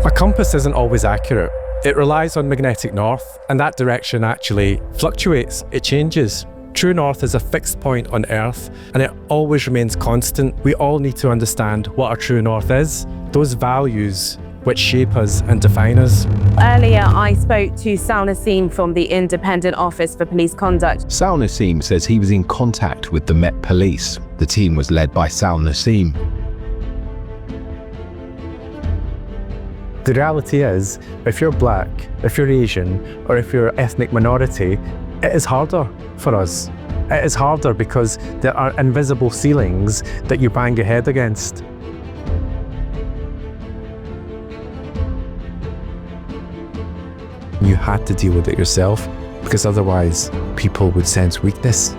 A compass isn't always accurate. It relies on magnetic north, and that direction actually fluctuates, it changes. True north is a fixed point on Earth, and it always remains constant. We all need to understand what our true north is, those values which shape us and define us. Earlier, I spoke to Sal Naseem from the Independent Office for Police Conduct. Sal Naseem says he was in contact with the Met Police. The team was led by Sal Naseem. The reality is, if you're black, if you're Asian, or if you're ethnic minority, it is harder for us. It is harder because there are invisible ceilings that you bang your head against. You had to deal with it yourself, because otherwise people would sense weakness.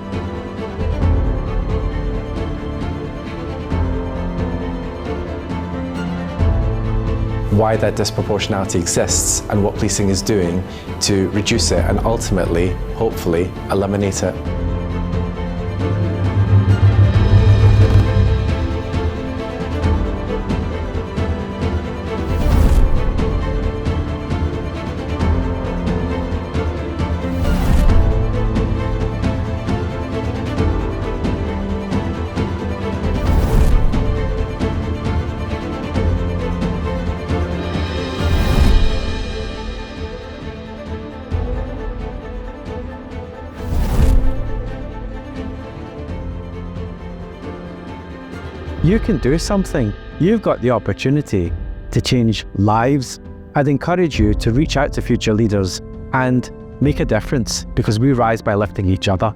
Why that disproportionality exists and what policing is doing to reduce it and ultimately, hopefully, eliminate it. You can do something. You've got the opportunity to change lives. I'd encourage you to reach out to future leaders and make a difference, because we rise by lifting each other.